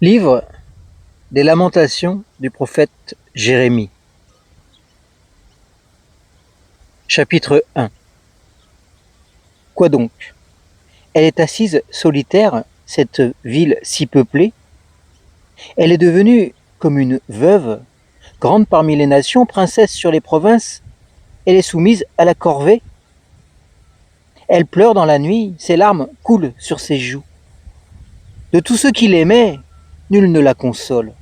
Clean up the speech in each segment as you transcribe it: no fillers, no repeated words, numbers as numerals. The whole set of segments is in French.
Livre des Lamentations du prophète Jérémie. Chapitre 1. Quoi donc? Elle est assise solitaire, cette ville si peuplée. Elle est devenue comme une veuve, grande parmi les nations, princesse sur les provinces. Elle est soumise à la corvée. Elle pleure dans la nuit, ses larmes coulent sur ses joues. De tous ceux qui l'aimaient, nul ne la console.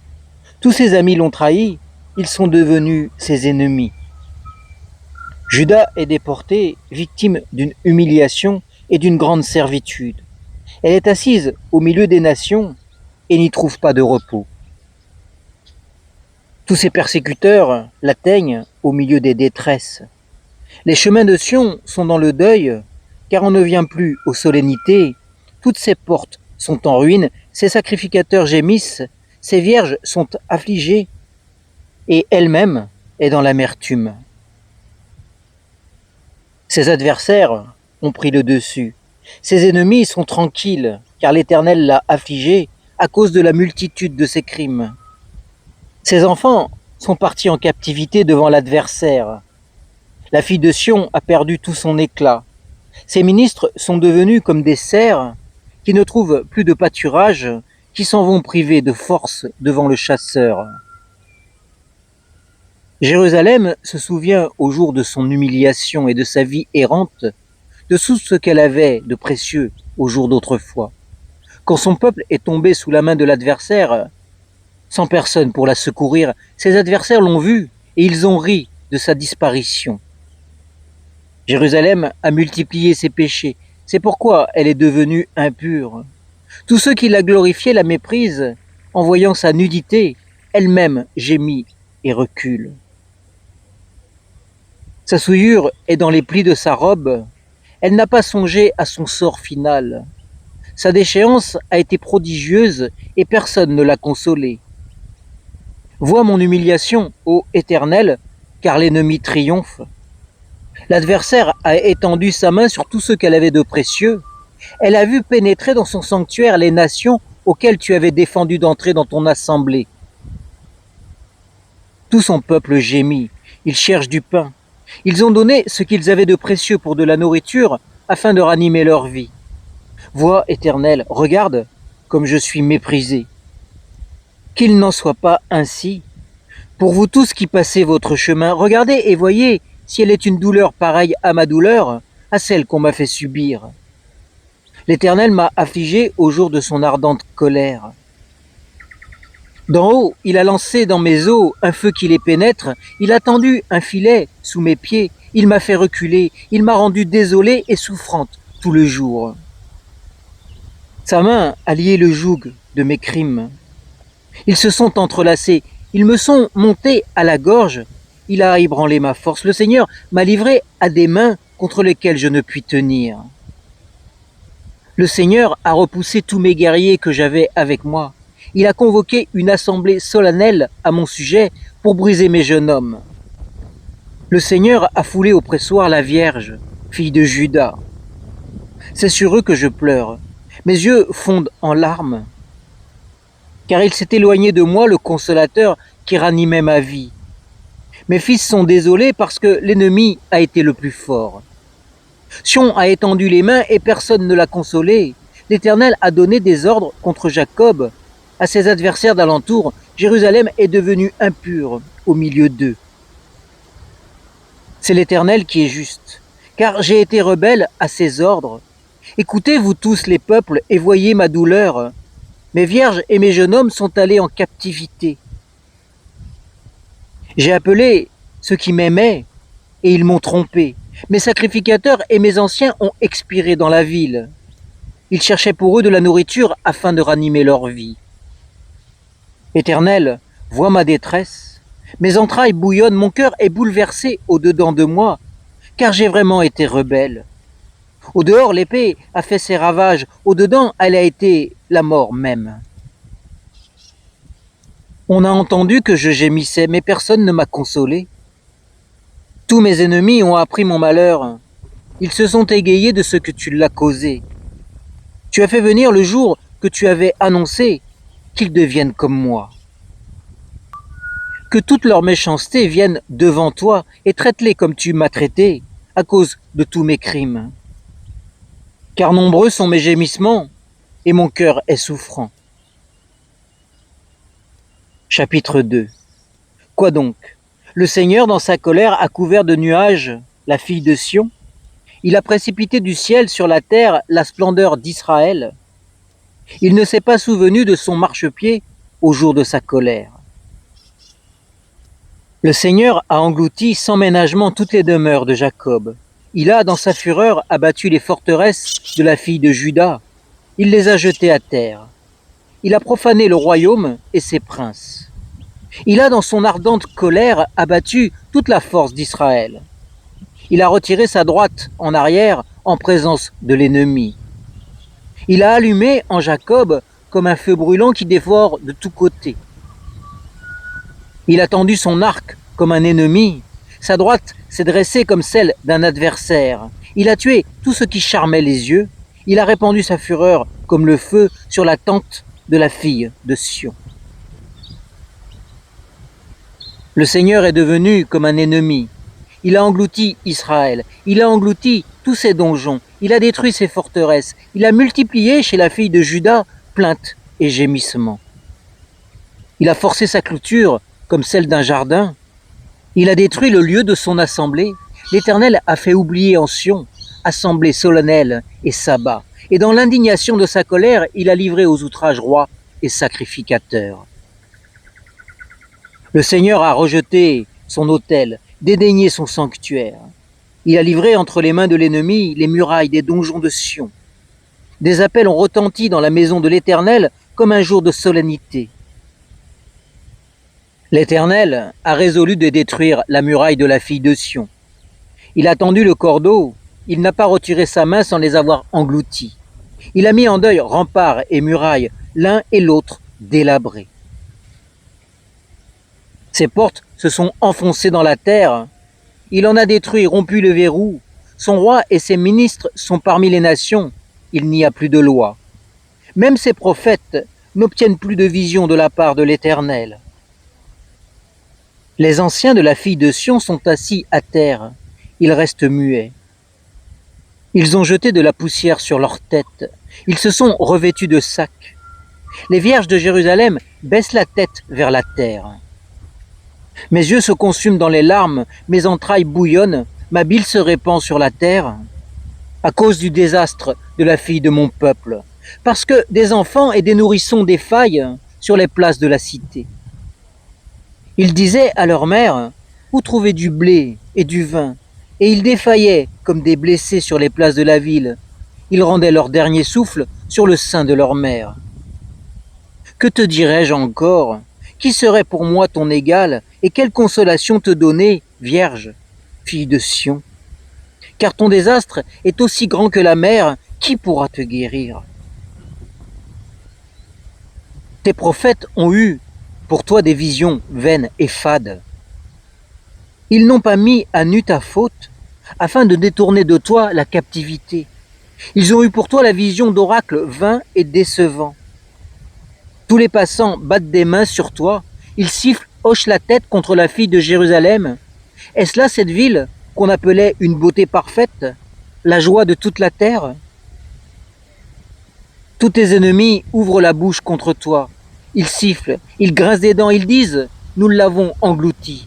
Tous ses amis l'ont trahie, ils sont devenus ses ennemis. Juda est déportée, victime d'une humiliation et d'une grande servitude. Elle est assise au milieu des nations et n'y trouve pas de repos. Tous ses persécuteurs l'atteignent au milieu des détresses. Les chemins de Sion sont dans le deuil, car on ne vient plus aux solennités. Toutes ses portes sont en ruine, ses sacrificateurs gémissent, ses vierges sont affligées, et elle-même est dans l'amertume. Ses adversaires ont pris le dessus. Ses ennemis sont tranquilles, car l'Éternel l'a affligé à cause de la multitude de ses crimes. Ses enfants sont partis en captivité devant l'adversaire. La fille de Sion a perdu tout son éclat. Ses ministres sont devenus comme des cerfs qui ne trouvent plus de pâturage, qui s'en vont privés de force devant le chasseur. Jérusalem se souvient au jour de son humiliation et de sa vie errante, de tout ce qu'elle avait de précieux au jour d'autrefois. Quand son peuple est tombé sous la main de l'adversaire, sans personne pour la secourir, ses adversaires l'ont vu et ils ont ri de sa disparition. Jérusalem a multiplié ses péchés, c'est pourquoi elle est devenue impure. Tous ceux qui la glorifiaient la méprisent, en voyant sa nudité, elle-même gémit et recule. Sa souillure est dans les plis de sa robe, elle n'a pas songé à son sort final. Sa déchéance a été prodigieuse et personne ne l'a consolée. Vois mon humiliation, ô Éternel, car l'ennemi triomphe. L'adversaire a étendu sa main sur tout ce qu'elle avait de précieux. Elle a vu pénétrer dans son sanctuaire les nations auxquelles tu avais défendu d'entrer dans ton assemblée. Tout son peuple gémit, il cherche du pain. Ils ont donné ce qu'ils avaient de précieux pour de la nourriture afin de ranimer leur vie. Vois, Éternel, regarde comme je suis méprisé. Qu'il n'en soit pas ainsi. Pour vous tous qui passez votre chemin, regardez et voyez si elle est une douleur pareille à ma douleur, à celle qu'on m'a fait subir. L'Éternel m'a affligé au jour de son ardente colère. D'en haut, il a lancé dans mes os un feu qui les pénètre, il a tendu un filet sous mes pieds, il m'a fait reculer, il m'a rendu désolée et souffrante tout le jour. Sa main a lié le joug de mes crimes. Ils se sont entrelacés, ils me sont montés à la gorge, il a ébranlé ma force. Le Seigneur m'a livré à des mains contre lesquelles je ne puis tenir. Le Seigneur a repoussé tous mes guerriers que j'avais avec moi. Il a convoqué une assemblée solennelle à mon sujet pour briser mes jeunes hommes. Le Seigneur a foulé au pressoir la Vierge, fille de Juda. C'est sur eux que je pleure. Mes yeux fondent en larmes, car il s'est éloigné de moi le consolateur qui ranimait ma vie. Mes fils sont désolés parce que l'ennemi a été le plus fort. Sion a étendu les mains et personne ne l'a consolé. L'Éternel a donné des ordres contre Jacob. À ses adversaires d'alentour, Jérusalem est devenue impure au milieu d'eux. C'est l'Éternel qui est juste, car j'ai été rebelle à ses ordres. Écoutez, vous tous les peuples, et voyez ma douleur. Mes vierges et mes jeunes hommes sont allés en captivité. J'ai appelé ceux qui m'aimaient, et ils m'ont trompé. Mes sacrificateurs et mes anciens ont expiré dans la ville. Ils cherchaient pour eux de la nourriture afin de ranimer leur vie. Éternel, vois ma détresse. Mes entrailles bouillonnent, mon cœur est bouleversé au-dedans de moi, car j'ai vraiment été rebelle. Au dehors, l'épée a fait ses ravages, au dedans, elle a été la mort même. On a entendu que je gémissais, mais personne ne m'a consolé. Tous mes ennemis ont appris mon malheur. Ils se sont égayés de ce que tu l'as causé. Tu as fait venir le jour que tu avais annoncé. qu'ils deviennent comme moi. Que toute leur méchanceté vienne devant toi et traite-les comme tu m'as traité à cause de tous mes crimes. Car nombreux sont mes gémissements et mon cœur est souffrant. Chapitre 2. Quoi donc? Le Seigneur, dans sa colère, a couvert de nuages la fille de Sion. Il a précipité du ciel sur la terre la splendeur d'Israël. Il ne s'est pas souvenu de son marchepied au jour de sa colère. Le Seigneur a englouti sans ménagement toutes les demeures de Jacob. Il a, dans sa fureur, abattu les forteresses de la fille de Juda. Il les a jetées à terre. Il a profané le royaume et ses princes. Il a, dans son ardente colère, abattu toute la force d'Israël. Il a retiré sa droite en arrière en présence de l'ennemi. Il a allumé en Jacob comme un feu brûlant qui dévore de tous côtés. Il a tendu son arc comme un ennemi. Sa droite s'est dressée comme celle d'un adversaire. Il a tué tout ce qui charmait les yeux. Il a répandu sa fureur comme le feu sur la tente de la fille de Sion. Le Seigneur est devenu comme un ennemi. Il a englouti Israël. Il a englouti tous ses donjons. Il a détruit ses forteresses. Il a multiplié chez la fille de Juda plaintes et gémissements. Il a forcé sa clôture comme celle d'un jardin. Il a détruit le lieu de son assemblée. L'Éternel a fait oublier en Sion assemblée solennelle et sabbat. Et dans l'indignation de sa colère, il a livré aux outrages rois et sacrificateurs. Le Seigneur a rejeté son autel, dédaigné son sanctuaire. Il a livré entre les mains de l'ennemi les murailles des donjons de Sion. Des appels ont retenti dans la maison de l'Éternel comme un jour de solennité. L'Éternel a résolu de détruire la muraille de la fille de Sion. Il a tendu le cordeau, il n'a pas retiré sa main sans les avoir engloutis. Il a mis en deuil remparts et murailles, l'un et l'autre délabrés. Ses portes se sont enfoncées dans la terre. Il en a détruit, rompu le verrou. Son roi et ses ministres sont parmi les nations. Il n'y a plus de loi. Même ses prophètes n'obtiennent plus de vision de la part de l'Éternel. Les anciens de la fille de Sion sont assis à terre. Ils restent muets. Ils ont jeté de la poussière sur leurs têtes. Ils se sont revêtus de sacs. Les vierges de Jérusalem baissent la tête vers la terre. Mes yeux se consument dans les larmes, mes entrailles bouillonnent, ma bile se répand sur la terre, à cause du désastre de la fille de mon peuple, parce que des enfants et des nourrissons défaillent sur les places de la cité. Ils disaient à leur mère, où trouver du blé et du vin, et ils défaillaient comme des blessés sur les places de la ville. Ils rendaient leur dernier souffle sur le sein de leur mère. Que te dirais-je encore? Qui serait pour moi ton égal, et quelle consolation te donner, vierge, fille de Sion? Car ton désastre est aussi grand que la mer, qui pourra te guérir? Tes prophètes ont eu pour toi des visions vaines et fades. Ils n'ont pas mis à nu ta faute, afin de détourner de toi la captivité. Ils ont eu pour toi la vision d'oracles vains et décevants. Tous les passants battent des mains sur toi, ils sifflent, hochent la tête contre la fille de Jérusalem. Est-ce là cette ville qu'on appelait une beauté parfaite, la joie de toute la terre? Tous tes ennemis ouvrent la bouche contre toi. Ils sifflent, ils grincent des dents, ils disent « Nous l'avons englouti ».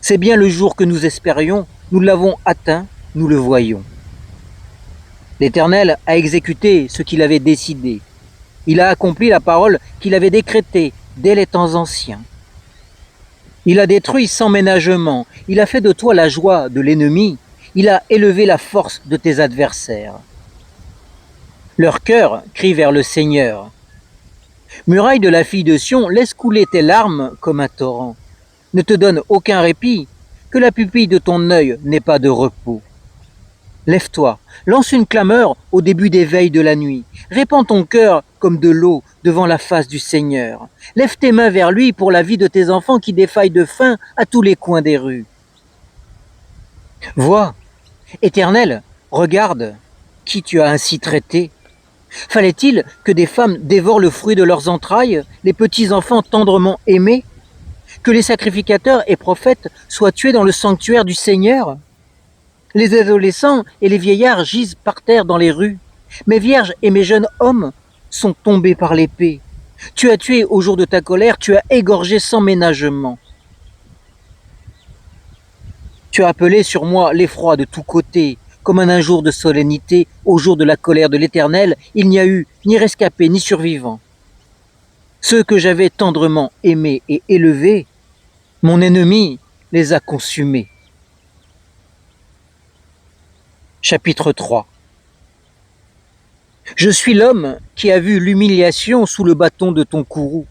C'est bien le jour que nous espérions, nous l'avons atteint, nous le voyons. L'Éternel a exécuté ce qu'il avait décidé. Il a accompli la parole qu'il avait décrétée dès les temps anciens. Il a détruit sans ménagement, il a fait de toi la joie de l'ennemi, il a élevé la force de tes adversaires. Leur cœur crie vers le Seigneur. Muraille de la fille de Sion, laisse couler tes larmes comme un torrent. Ne te donne aucun répit, que la pupille de ton œil n'ait pas de repos. Lève-toi, lance une clameur au début des veilles de la nuit. Répands ton cœur comme de l'eau devant la face du Seigneur. Lève tes mains vers lui pour la vie de tes enfants qui défaillent de faim à tous les coins des rues. Vois, Éternel, regarde qui tu as ainsi traité. Fallait-il que des femmes dévorent le fruit de leurs entrailles, les petits enfants tendrement aimés? Que les sacrificateurs et prophètes soient tués dans le sanctuaire du Seigneur? Les adolescents et les vieillards gisent par terre dans les rues. Mes vierges et mes jeunes hommes sont tombés par l'épée. Tu as tué au jour de ta colère, tu as égorgé sans ménagement. Tu as appelé sur moi l'effroi de tous côtés. Comme en un jour de solennité, au jour de la colère de l'Éternel, il n'y a eu ni rescapé ni survivant. Ceux que j'avais tendrement aimés et élevés, mon ennemi les a consumés. Chapitre 3. Je suis l'homme qui a vu l'humiliation sous le bâton de ton courroux.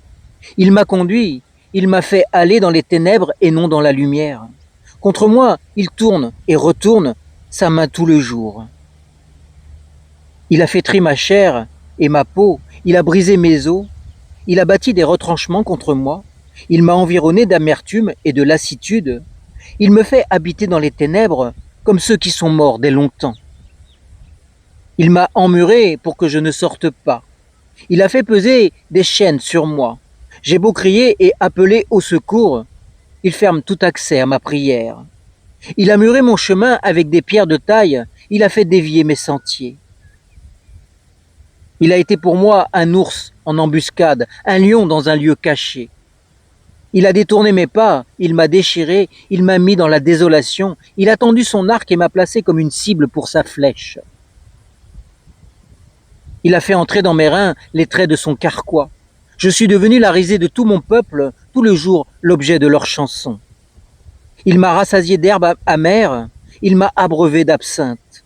Il m'a conduit, il m'a fait aller dans les ténèbres et non dans la lumière. Contre moi, il tourne et retourne sa main tout le jour. Il a flétri ma chair et ma peau, il a brisé mes os, il a bâti des retranchements contre moi, il m'a environné d'amertume et de lassitude, il me fait habiter dans les ténèbres comme ceux qui sont morts dès longtemps. Il m'a emmuré pour que je ne sorte pas. Il a fait peser des chaînes sur moi. J'ai beau crier et appeler au secours, il ferme tout accès à ma prière. Il a muré mon chemin avec des pierres de taille, il a fait dévier mes sentiers. Il a été pour moi un ours en embuscade, un lion dans un lieu caché. Il a détourné mes pas, il m'a déchiré, il m'a mis dans la désolation, il a tendu son arc et m'a placé comme une cible pour sa flèche. Il a fait entrer dans mes reins les traits de son carquois. Je suis devenu la risée de tout mon peuple, tout le jour l'objet de leurs chansons. Il m'a rassasié d'herbes amères, il m'a abreuvé d'absinthe.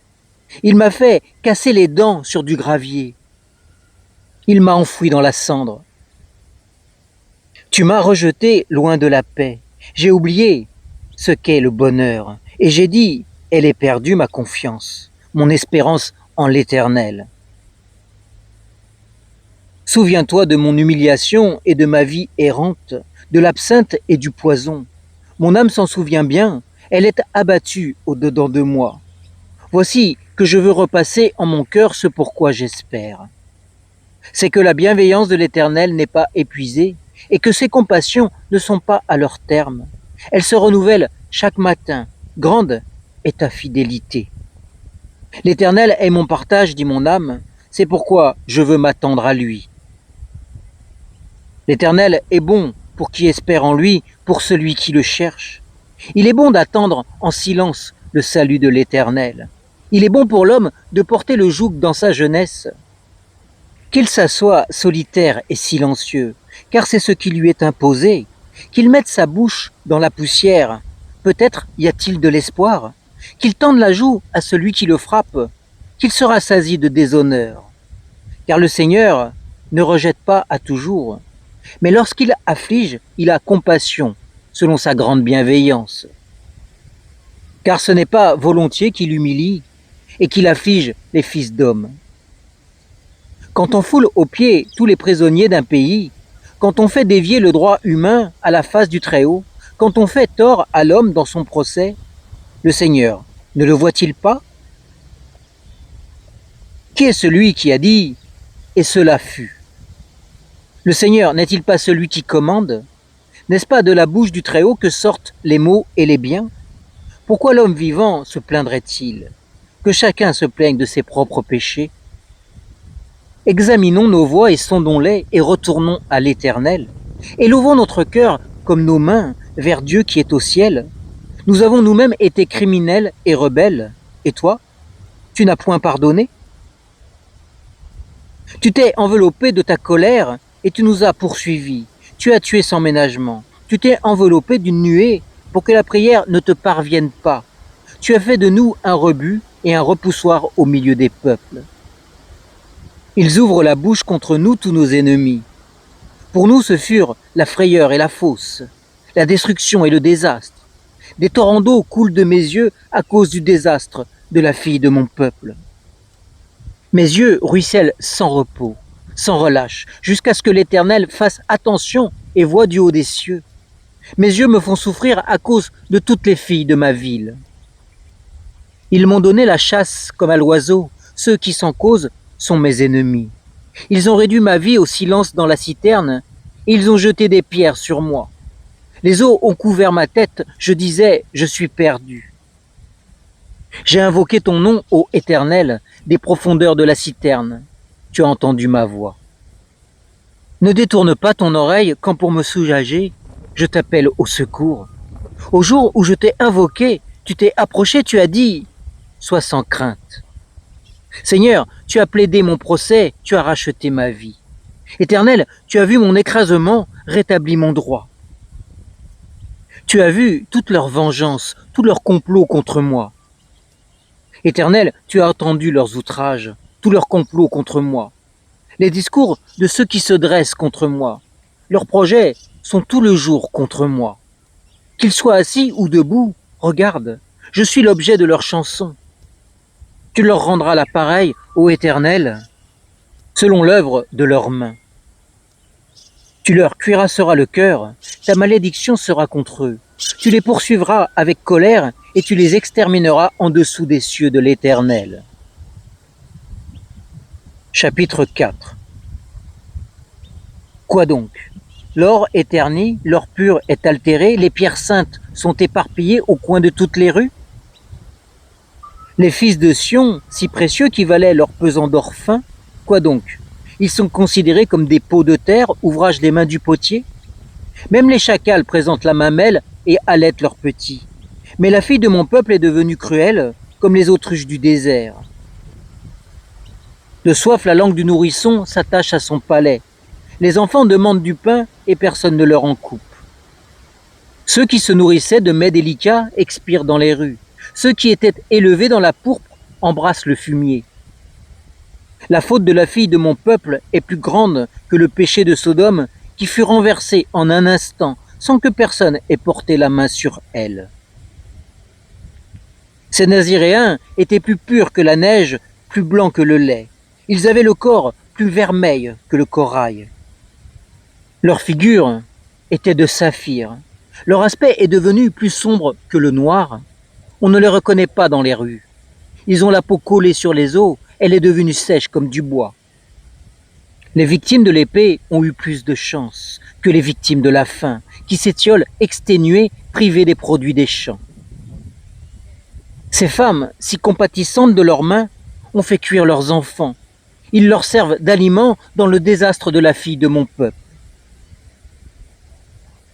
Il m'a fait casser les dents sur du gravier. Il m'a enfoui dans la cendre. Tu m'as rejeté loin de la paix. J'ai oublié ce qu'est le bonheur. Et j'ai dit, elle est perdue ma confiance, mon espérance en l'Éternel. Souviens-toi de mon humiliation et de ma vie errante, de l'absinthe et du poison. Mon âme s'en souvient bien, elle est abattue au-dedans de moi. Voici que je veux repasser en mon cœur ce pourquoi j'espère. C'est que la bienveillance de l'Éternel n'est pas épuisée et que ses compassions ne sont pas à leur terme. Elles se renouvellent chaque matin. Grande est ta fidélité. L'Éternel est mon partage, dit mon âme, c'est pourquoi je veux m'attendre à lui. L'Éternel est bon pour qui espère en lui, pour celui qui le cherche. Il est bon d'attendre en silence le salut de l'Éternel. Il est bon pour l'homme de porter le joug dans sa jeunesse. Qu'il s'assoie solitaire et silencieux, car c'est ce qui lui est imposé. Qu'il mette sa bouche dans la poussière. Peut-être y a-t-il de l'espoir. Qu'il tende la joue à celui qui le frappe. Qu'il se rassasie de déshonneur. Car le Seigneur ne rejette pas à toujours. Mais lorsqu'il afflige, il a compassion, selon sa grande bienveillance. Car ce n'est pas volontiers qu'il humilie et qu'il afflige les fils d'hommes. Quand on foule aux pieds tous les prisonniers d'un pays, quand on fait dévier le droit humain à la face du Très-Haut, quand on fait tort à l'homme dans son procès, le Seigneur ne le voit-il pas? Qui est celui qui a dit « et cela fut » ? Le Seigneur n'est-il pas celui qui commande? N'est-ce pas de la bouche du Très-Haut que sortent les maux et les biens? Pourquoi l'homme vivant se plaindrait-il? Que chacun se plaigne de ses propres péchés. Examinons nos voies et sondons-les et retournons à l'Éternel. Élevons notre cœur comme nos mains vers Dieu qui est au ciel. Nous avons nous-mêmes été criminels et rebelles. Et toi, tu n'as point pardonné? Tu t'es enveloppé de ta colère et tu nous as poursuivis. Tu as tué sans ménagement. Tu t'es enveloppé d'une nuée pour que la prière ne te parvienne pas. Tu as fait de nous un rebut et un repoussoir au milieu des peuples. Ils ouvrent la bouche contre nous, tous nos ennemis. Pour nous, ce furent la frayeur et la fosse, la destruction et le désastre. Des torrents d'eau coulent de mes yeux à cause du désastre de la fille de mon peuple. Mes yeux ruissellent sans repos, sans relâche, jusqu'à ce que l'Éternel fasse attention et voie du haut des cieux. Mes yeux me font souffrir à cause de toutes les filles de ma ville. Ils m'ont donné la chasse comme à l'oiseau, ceux qui sans cause sont mes ennemis. Ils ont réduit ma vie au silence dans la citerne et ils ont jeté des pierres sur moi. Les eaux ont couvert ma tête, je disais, je suis perdu. J'ai invoqué ton nom, ô Éternel, des profondeurs de la citerne. Tu as entendu ma voix. Ne détourne pas ton oreille quand pour me soulager, je t'appelle au secours. Au jour où je t'ai invoqué, tu t'es approché, tu as dit, sois sans crainte. Seigneur, tu as plaidé mon procès, tu as racheté ma vie. Éternel, tu as vu mon écrasement, rétabli mon droit. Tu as vu toute leur vengeance, tout leur complot contre moi. Éternel, tu as entendu leurs outrages, tout leur complot contre moi. Les discours de ceux qui se dressent contre moi. Leurs projets sont tout le jour contre moi. Qu'ils soient assis ou debout, regarde, je suis l'objet de leurs chansons. Tu leur rendras l'appareil, ô Éternel, selon l'œuvre de leurs mains. Tu leur cuirasseras le cœur, ta malédiction sera contre eux. Tu les poursuivras avec colère et tu les extermineras en dessous des cieux de l'Éternel. Chapitre 4. Quoi donc? L'or est terni, l'or pur est altéré, les pierres saintes sont éparpillées au coin de toutes les rues? Les fils de Sion, si précieux qui valaient leur pesant d'or fin, quoi donc? Ils sont considérés comme des pots de terre, ouvrage des mains du potier? Même les chacals présentent la mamelle et allaitent leurs petits. Mais la fille de mon peuple est devenue cruelle, comme les autruches du désert. De soif, la langue du nourrisson s'attache à son palais. Les enfants demandent du pain et personne ne leur en coupe. Ceux qui se nourrissaient de mets délicats expirent dans les rues. Ceux qui étaient élevés dans la pourpre embrassent le fumier. La faute de la fille de mon peuple est plus grande que le péché de Sodome qui fut renversé en un instant sans que personne ait porté la main sur elle. Ces Naziréens étaient plus purs que la neige, plus blancs que le lait. Ils avaient le corps plus vermeil que le corail. Leur figure était de saphir. Leur aspect est devenu plus sombre que le noir. On ne les reconnaît pas dans les rues. Ils ont la peau collée sur les os, elle est devenue sèche comme du bois. Les victimes de l'épée ont eu plus de chance que les victimes de la faim, qui s'étiolent exténuées, privées des produits des champs. Ces femmes, si compatissantes de leurs mains, ont fait cuire leurs enfants. Ils leur servent d'aliment dans le désastre de la fille de mon peuple.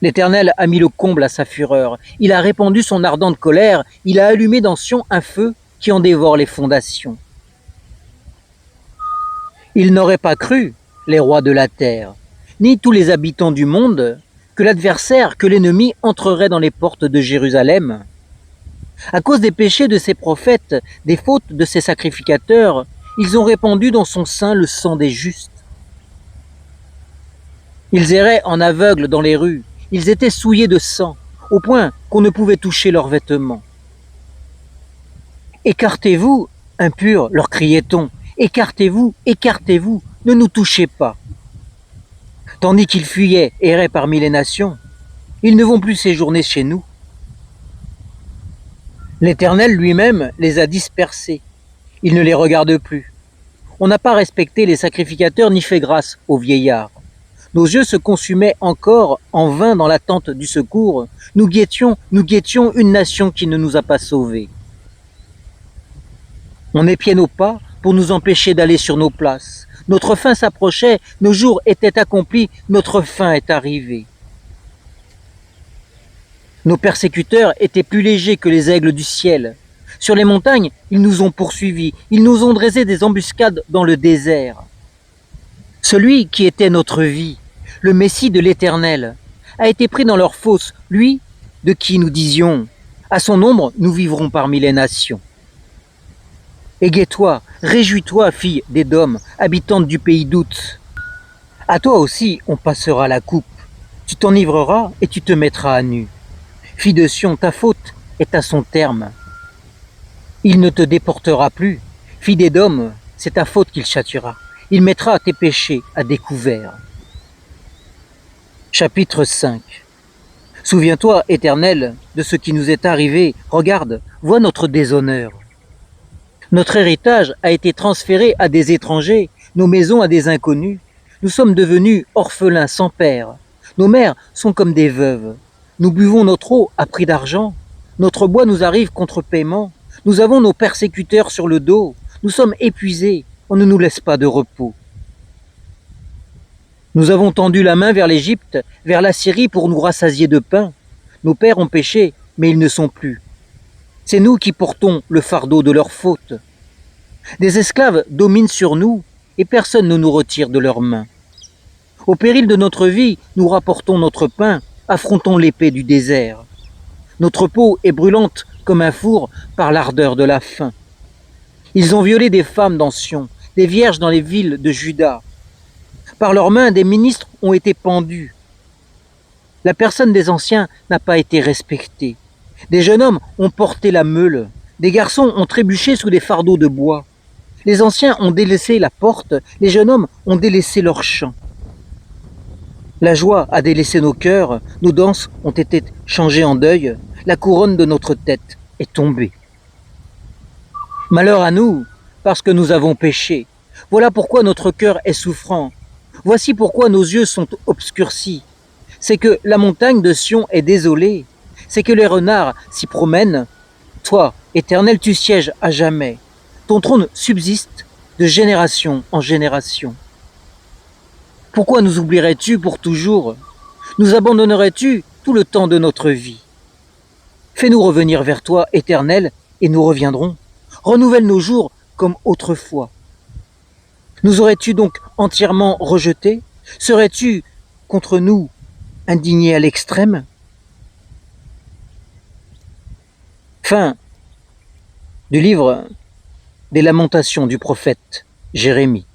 L'Éternel a mis le comble à sa fureur. Il a répandu son ardente colère. Il a allumé dans Sion un feu qui en dévore les fondations. Ils n'auraient pas cru, les rois de la terre, ni tous les habitants du monde, que l'adversaire, que l'ennemi entrerait dans les portes de Jérusalem. À cause des péchés de ses prophètes, des fautes de ses sacrificateurs, ils ont répandu dans son sein le sang des justes. Ils erraient en aveugles dans les rues. Ils étaient souillés de sang, au point qu'on ne pouvait toucher leurs vêtements. Écartez-vous, impurs, leur criait-on. Écartez-vous, écartez-vous, ne nous touchez pas. Tandis qu'ils fuyaient, erraient parmi les nations, ils ne vont plus séjourner chez nous. L'Éternel lui-même les a dispersés. Il ne les regarde plus. On n'a pas respecté les sacrificateurs ni fait grâce aux vieillards. Nos yeux se consumaient encore en vain dans l'attente du secours. Nous guettions une nation qui ne nous a pas sauvés. On épiait nos pas pour nous empêcher d'aller sur nos places. Notre fin s'approchait, nos jours étaient accomplis, notre fin est arrivée. Nos persécuteurs étaient plus légers que les aigles du ciel. Sur les montagnes, ils nous ont poursuivis, ils nous ont dressé des embuscades dans le désert. Celui qui était notre vie, le Messie de l'Éternel, a été pris dans leur fosse, lui de qui nous disions, à son ombre nous vivrons parmi les nations. Égaie-toi, réjouis-toi, fille d'Édom, habitante du pays d'Out. À toi aussi on passera la coupe, tu t'enivreras et tu te mettras à nu. Fille de Sion, ta faute est à son terme. Il ne te déportera plus. Fille d'Édom, c'est ta faute qu'il châtiera. Il mettra tes péchés à découvert. Chapitre 5. Souviens-toi, Éternel, de ce qui nous est arrivé. Regarde, vois notre déshonneur. Notre héritage a été transféré à des étrangers, nos maisons à des inconnus. Nous sommes devenus orphelins sans père. Nos mères sont comme des veuves. Nous buvons notre eau à prix d'argent. Notre bois nous arrive contre paiement. Nous avons nos persécuteurs sur le dos. Nous sommes épuisés. On ne nous laisse pas de repos. Nous avons tendu la main vers l'Égypte, vers la Syrie pour nous rassasier de pain. Nos pères ont péché, mais ils ne sont plus. C'est nous qui portons le fardeau de leurs fautes. Des esclaves dominent sur nous et personne ne nous retire de leurs mains. Au péril de notre vie, nous rapportons notre pain, affrontons l'épée du désert. Notre peau est brûlante comme un four par l'ardeur de la faim. Ils ont violé des femmes dans Sion, des vierges dans les villes de Juda. Par leurs mains, des ministres ont été pendus. La personne des anciens n'a pas été respectée. Des jeunes hommes ont porté la meule. Des garçons ont trébuché sous des fardeaux de bois. Les anciens ont délaissé la porte, les jeunes hommes ont délaissé leur champ. La joie a délaissé nos cœurs, nos danses ont été changées en deuil, la couronne de notre tête est tombée. Malheur à nous, parce que nous avons péché. Voilà pourquoi notre cœur est souffrant. Voici pourquoi nos yeux sont obscurcis. C'est que la montagne de Sion est désolée. C'est que les renards s'y promènent. Toi, Éternel, tu sièges à jamais. Ton trône subsiste de génération en génération. Pourquoi nous oublierais-tu pour toujours? Nous abandonnerais-tu tout le temps de notre vie? Fais-nous revenir vers toi, Éternel, et nous reviendrons. Renouvelle nos jours comme autrefois. Nous aurais-tu donc entièrement rejetés? Serais-tu contre nous indigné à l'extrême? Fin du livre des Lamentations du prophète Jérémie.